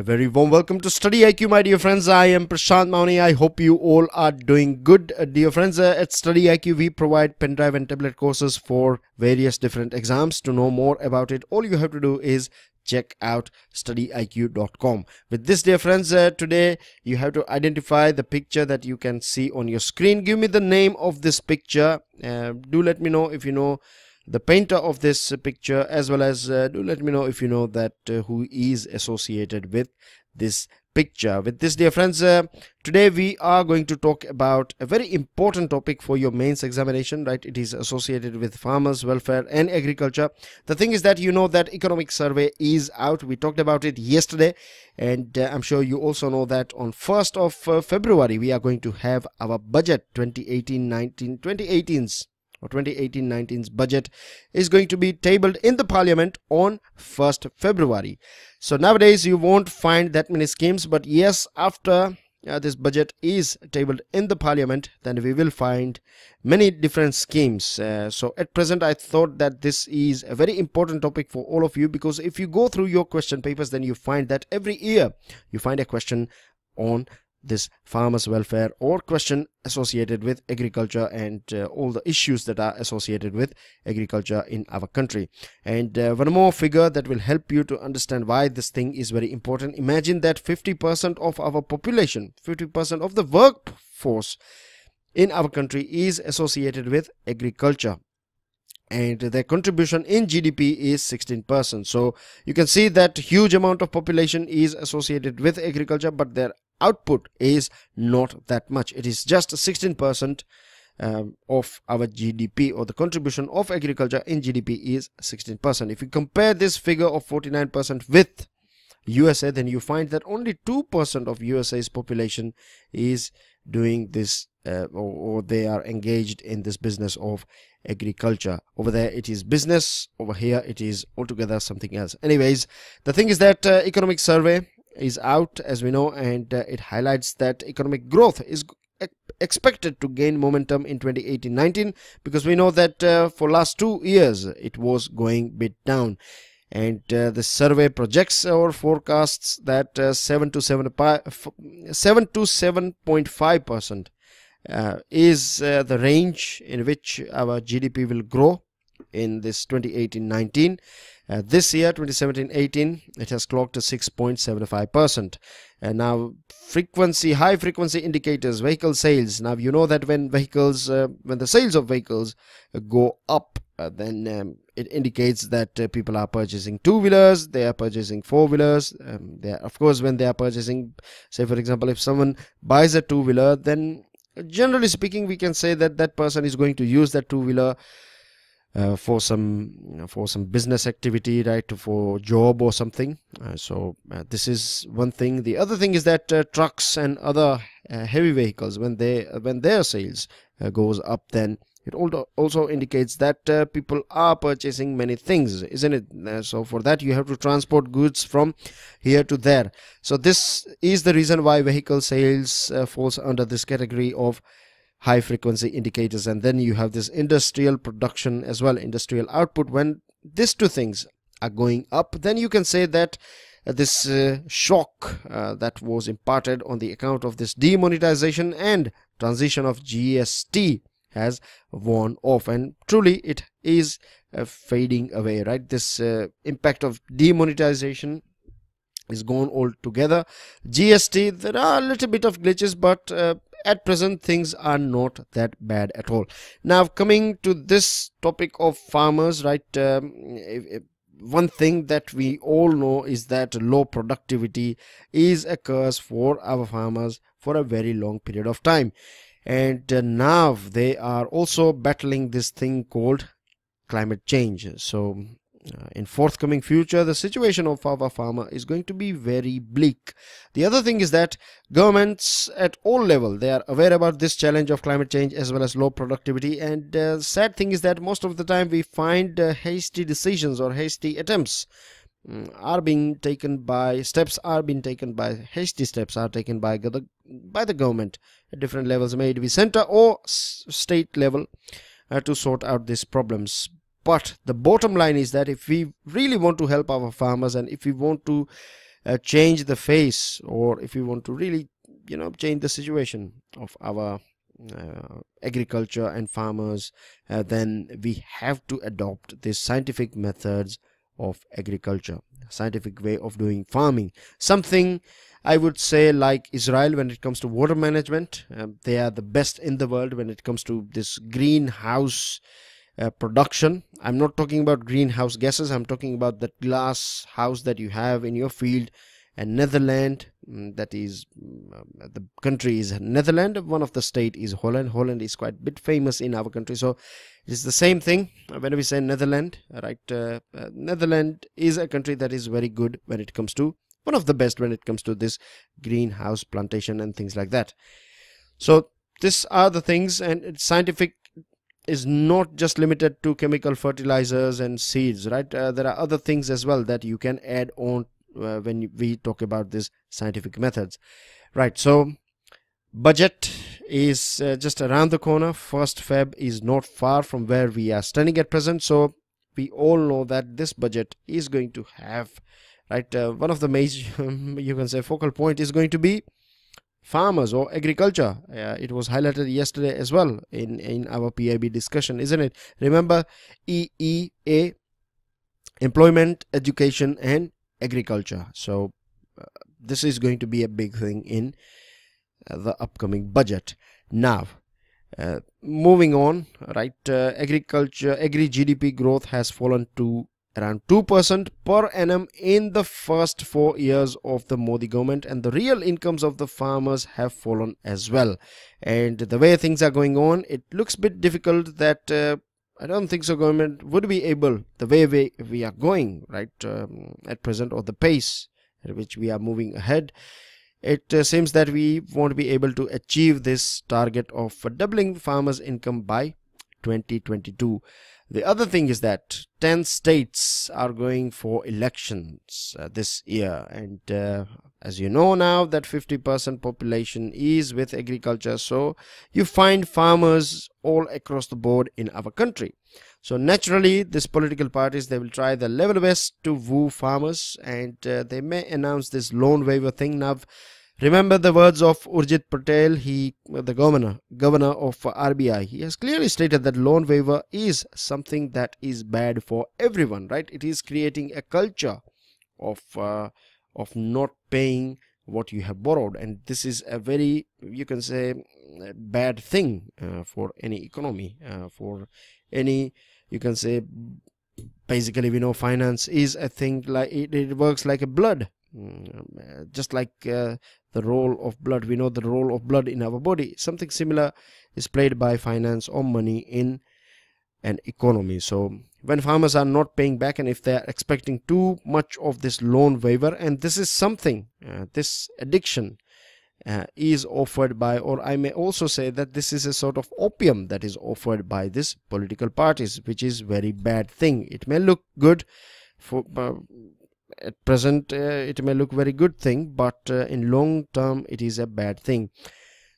A very warm welcome to StudyIQ, my dear friends. I am Prashant Mauni. I hope you all are doing good. Dear friends, at StudyIQ, we provide pen drive and tablet courses for various different exams. To know more about it, all you have to do is check out studyiq.com. With this, dear friends, today you have to identify the picture that you can see on your screen. Give me the name of this picture. Do let me know if you know the painter of this picture, as well as do let me know if you know that who is associated with this picture. With this, dear friends, today we are going to talk about a very important topic for your mains examination, right? It is associated with farmers, welfare and agriculture. The thing is that you know that economic survey is out. We talked about it yesterday, and I'm sure you also know that on 1st of February we are going to have our budget 2018-19's budget is going to be tabled in the parliament on 1st February. So nowadays you won't find that many schemes, but yes, after this budget is tabled in the parliament, then we will find many different schemes. So at present I thought that this is a very important topic for all of you, because if you go through your question papers, then you find that every year you find a question on this farmers welfare or question associated with agriculture and all the issues that are associated with agriculture in our country. And one more figure that will help you to understand why this thing is very important. Imagine that 50% of our population, 50% of the workforce in our country is associated with agriculture, and their contribution in GDP is 16%. So you can see that huge amount of population is associated with agriculture, but their output is not that much. It is just 16% of our GDP, or the contribution of agriculture in GDP is 16%. If you compare this figure of 49% with USA, then you find that only 2% of USA's population is doing this or they are engaged in this business of agriculture. Over there it is business, over here it is altogether something else. Anyways, the thing is that economic survey is out, as we know, and it highlights that economic growth is expected to gain momentum in 2018-19, because we know that for last 2 years it was going a bit down, and the survey projects or forecasts that 7 to 7.5% is the range in which our GDP will grow in this 2018-19. This year 2017-18 it has clocked to 6.75%. And now high frequency indicators, vehicle sales. Now you know that when the sales of vehicles go up, then it indicates that people are purchasing two-wheelers, they are purchasing four-wheelers. Of course, when they are purchasing, say for example, if someone buys a two-wheeler, then generally speaking we can say that that person is going to use that two-wheeler for some business activity, right, for job or something. So this is one thing. The other thing is that trucks and other heavy vehicles, when their sales goes up, then it also indicates that people are purchasing many things, isn't it? So for that you have to transport goods from here to there. So this is the reason why vehicle sales falls under this category of high frequency indicators. And then you have this industrial production as well, industrial output. When these two things are going up, then you can say that this shock that was imparted on the account of this demonetization and transition of GST has worn off, and truly it is fading away, right? This impact of demonetization is gone altogether. GST, there are a little bit of glitches, but at present things are not that bad at all. Now coming to this topic of farmers, right, one thing that we all know is that low productivity is a curse for our farmers for a very long period of time, and now they are also battling this thing called climate change. So in forthcoming future, the situation of our farmer is going to be very bleak. The other thing is that governments at all level, they are aware about this challenge of climate change as well as low productivity, and sad thing is that most of the time we find hasty decisions or hasty attempts are being taken by hasty steps are taken by the government at different levels, may it be center or state level, to sort out these problems. But the bottom line is that if we really want to help our farmers, and if we want to change the face, or if we want to really change the situation of our agriculture and farmers, then we have to adopt these scientific methods of agriculture, scientific way of doing farming. Something I would say like Israel when it comes to water management. They are the best in the world when it comes to this greenhouse production. I'm not talking about greenhouse gases, I'm talking about that glass house that you have in your field. And Netherlands, that is the country is Netherlands, one of the state is Holland. Holland is quite a bit famous in our country, so it is the same thing when we say Netherlands, right? Netherlands is a country that is very good when it comes to, one of the best when it comes to this greenhouse plantation and things like that. So these are the things, and scientific is not just limited to chemical fertilizers and seeds, right? There are other things as well that you can add on when we talk about these scientific methods, right? So budget is just around the corner. 1st Feb is not far from where we are standing at present, so we all know that this budget is going to have, right, one of the major you can say focal point is going to be farmers or agriculture. It was highlighted yesterday as well in our PIB discussion, isn't it? Remember, EEA, employment, education and agriculture. So this is going to be a big thing in the upcoming budget. Now moving on, right, agriculture, agri GDP growth has fallen to around 2% per annum in the first 4 years of the Modi government, and the real incomes of the farmers have fallen as well. And the way things are going on, it looks a bit difficult that I don't think so government would be able, the way we are going, right, at present, or the pace at which we are moving ahead, it seems that we won't be able to achieve this target of doubling farmers' income by 2022. The other thing is that 10 states are going for elections this year, and as you know now that 50% population is with agriculture, so you find farmers all across the board in our country. So naturally these political parties, they will try their level best to woo farmers, and they may announce this loan waiver thing. Now remember the words of Urjit Patel, the governor of RBI. He has clearly stated that loan waiver is something that is bad for everyone, right? It is creating a culture of not paying what you have borrowed, and this is a very, you can say, bad thing for any economy, for any, you can say, basically we know finance is a thing like it works like a blood, just like the role of blood. We know the role of blood in our body. Something similar is played by finance or money in an economy. So when farmers are not paying back, and if they are expecting too much of this loan waiver, and this is something, this addiction is offered by, or I may also say that this is a sort of opium that is offered by these political parties, which is very bad thing. It may look good for at present, it may look very good thing, but in long term it is a bad thing.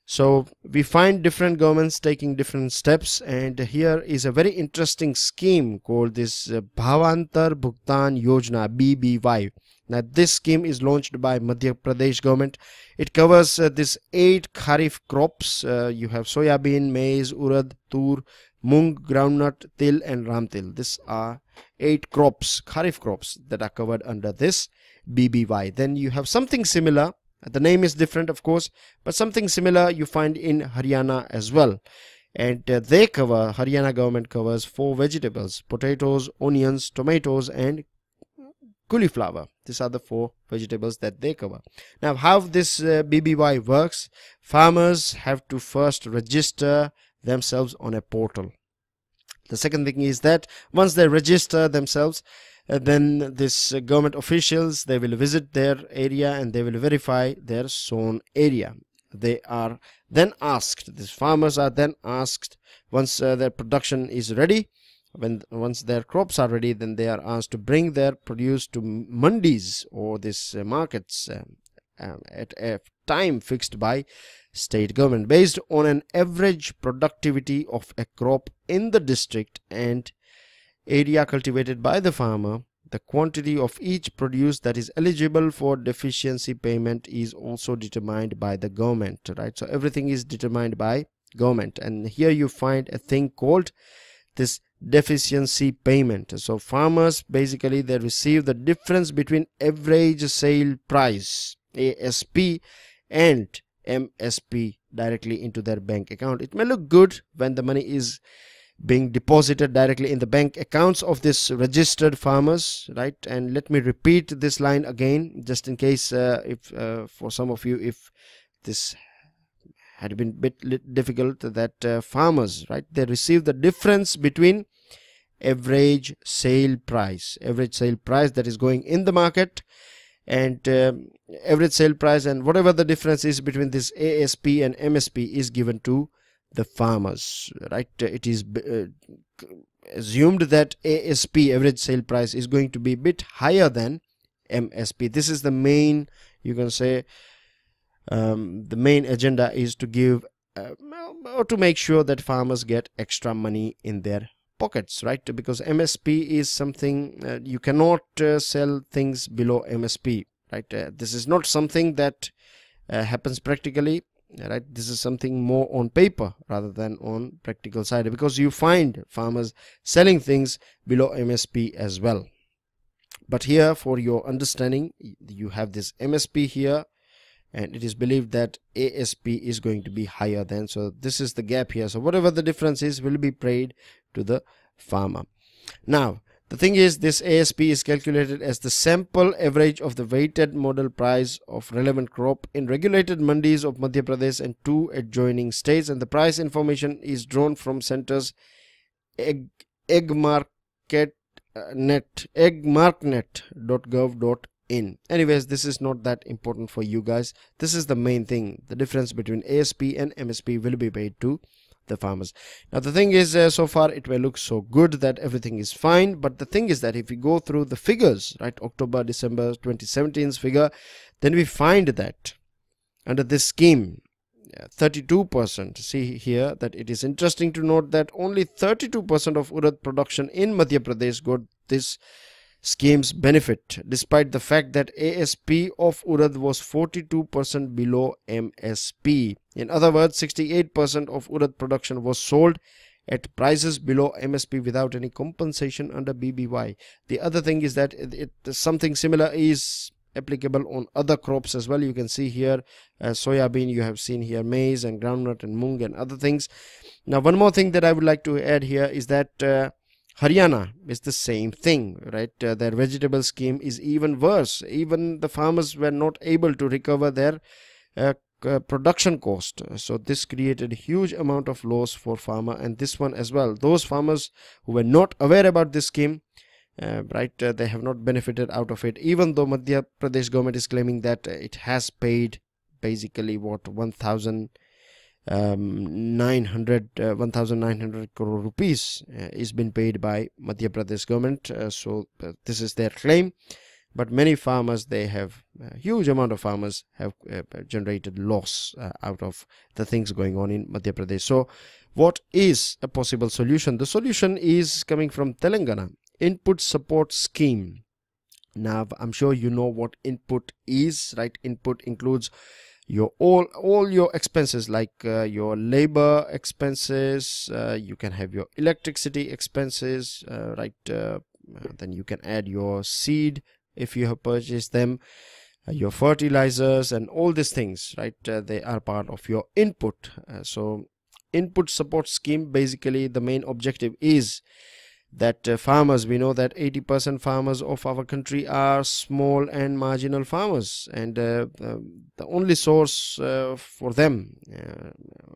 So we find different governments taking different steps, and here is a very interesting scheme called this Bhavantar Bhugtan Yojana, BBY. Now this scheme is launched by Madhya Pradesh government. It covers this 8 kharif crops. You have soybean, maize, urad, tur, mung, groundnut, til and ramtil. These are 8 crops, kharif crops, that are covered under this BBY. Then you have something similar. The name is different, of course, but something similar you find in Haryana as well. And Haryana government covers 4 vegetables: potatoes, onions, tomatoes and cauliflower. These are the 4 vegetables that they cover. Now how this BBY works: farmers have to first register themselves on a portal. The second thing is that once they register themselves, then this government officials, they will visit their area and they will verify their sown area. They are then asked, these farmers are then asked, once their production is ready, once their crops are ready, then they are asked to bring their produce to mandis, or these markets, at a time fixed by state government based on an average productivity of a crop in the district and area cultivated by the farmer. the quantity of each produce that is eligible for deficiency payment is also determined by the government, right? So everything is determined by government, and here you find a thing called this deficiency payment. So farmers basically they receive the difference between average sale price ASP and MSP directly into their bank account. It may look good when the money is being deposited directly in the bank accounts of this registered farmers, right? And let me repeat this line again, just in case if for some of you if this had been a bit difficult, that farmers, right, they receive the difference between average sale price that is going in the market, and average sale price, and whatever the difference is between this ASP and MSP is given to the farmers, right? It is assumed that ASP, average sale price, is going to be a bit higher than MSP. This is the main, you can say, the main agenda is to give or to make sure that farmers get extra money in their pockets, right? Because MSP is something you cannot sell things below MSP, right? This is not something that happens practically, right? This is something more on paper rather than on practical side, because you find farmers selling things below MSP as well. But here, for your understanding, you have this MSP here, and it is believed that ASP is going to be higher than, so this is the gap here. So whatever the difference is will be paid to the farmer. Now the thing is, this ASP is calculated as the sample average of the weighted model price of relevant crop in regulated mandis of Madhya Pradesh and 2 adjoining states, and the price information is drawn from centers eggmarknet.gov.in. Anyways, this is not that important for you guys. This is the main thing. The difference between ASP and MSP will be paid to the farmers. Now the thing is, so far it may look so good that everything is fine, but the thing is that if we go through the figures, right, October December 2017's figure, then we find that under this scheme 32%, see here that it is interesting to note that only 32% of urad production in Madhya Pradesh got this scheme's benefit, despite the fact that ASP of urad was 42% below MSP. In other words, 68% of urad production was sold at prices below MSP without any compensation under BBY. The other thing is that something similar is applicable on other crops as well. You can see here soya bean, you have seen here maize and groundnut and mung and other things. Now one more thing that I would like to add here is that Haryana is the same thing, right? Their vegetable scheme is even worse. Even the farmers were not able to recover their production cost. So this created a huge amount of loss for farmer, and this one as well. Those farmers who were not aware about this scheme, right, they have not benefited out of it, even though Madhya Pradesh government is claiming that it has paid basically what 1,900 crore rupees is been paid by Madhya Pradesh government. So this is their claim, but many farmers, they have a huge amount of farmers have generated loss out of the things going on in Madhya Pradesh. So what is a possible solution? The solution is coming from Telangana input support scheme. Now I'm sure you know what input is, right? Input includes your all your expenses, like your labor expenses, you can have your electricity expenses, right? Then you can add your seed if you have purchased them, your fertilizers and all these things, right? They are part of your input. So input support scheme, basically the main objective is that farmers, we know that 80% farmers of our country are small and marginal farmers, and the only source for them,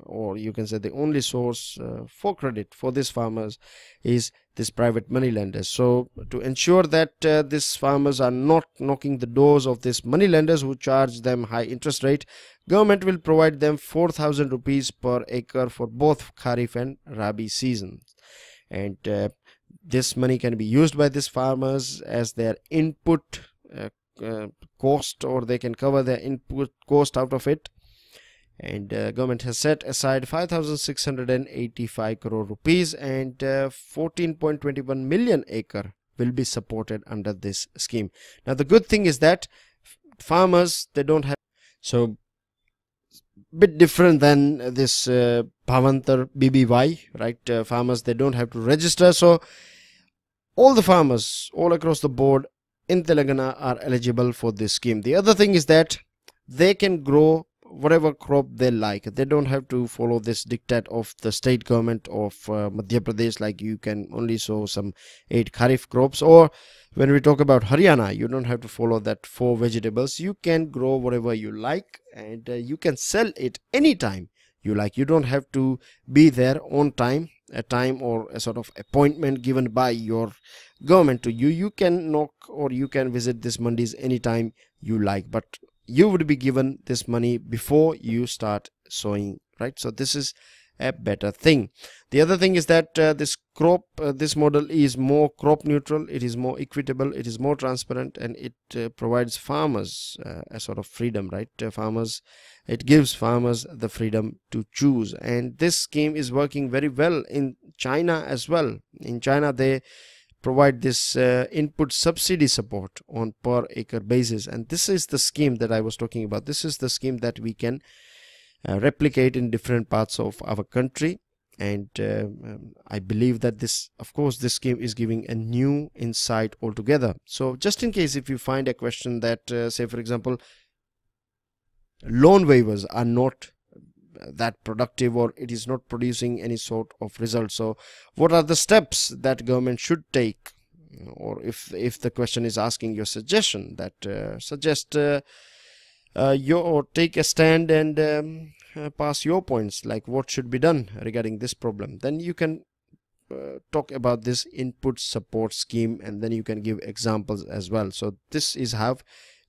or you can say the only source for credit for these farmers is this private money lenders. So to ensure that these farmers are not knocking the doors of these money lenders who charge them high interest rate, government will provide them 4,000 rupees per acre for both Kharif and Rabi seasons, and this money can be used by these farmers as their input cost, or they can cover their input cost out of it. And government has set aside 5,685 crore rupees and 14.21 million acre will be supported under this scheme. Now the good thing is that farmers, they don't have, so bit different than this Bhavantar BBY, right? Farmers, they don't have to register, so all the farmers all across the board in Telangana are eligible for this scheme. The other thing is that they can grow whatever crop they like. They don't have to follow this diktat of the state government of Madhya Pradesh, like you can only sow some 8 kharif crops, or when we talk about Haryana, you don't have to follow that 4 vegetables. You can grow whatever you like, and you can sell it anytime you like. You don't have to be there on time, a time or a sort of appointment given by your government to you. You can knock or you can visit this mandis anytime you like, but you would be given this money before you start sowing, right? So this is a better thing. The other thing is that this model is more crop neutral, it is more equitable, it is more transparent, and it provides farmers a sort of freedom, right? It gives farmers the freedom to choose, and this scheme is working very well in China as well. In China, they provide this input subsidy support on per acre basis, and this is the scheme that I was talking about. This is the scheme that we can replicate in different parts of our country, and I believe that this scheme is giving a new insight altogether. So just in case if you find a question that say for example loan waivers are not that productive, or it is not producing any sort of result, so what are the steps that government should take? Or if the question is asking your suggestion, that suggest or take a stand and pass your points, like what should be done regarding this problem, then you can talk about this input support scheme, and then you can give examples as well. So this is how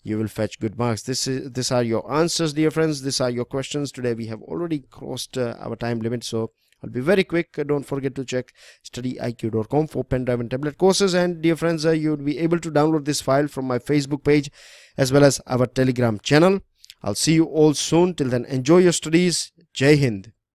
you will fetch good marks. These are your answers, dear friends. These are your questions. Today we have already crossed our time limit, so I'll be very quick. Don't forget to check StudyIQ.com for pen drive and tablet courses. And dear friends, you'll be able to download this file from my Facebook page as well as our Telegram channel. I'll see you all soon. Till then, enjoy your studies. Jai Hind.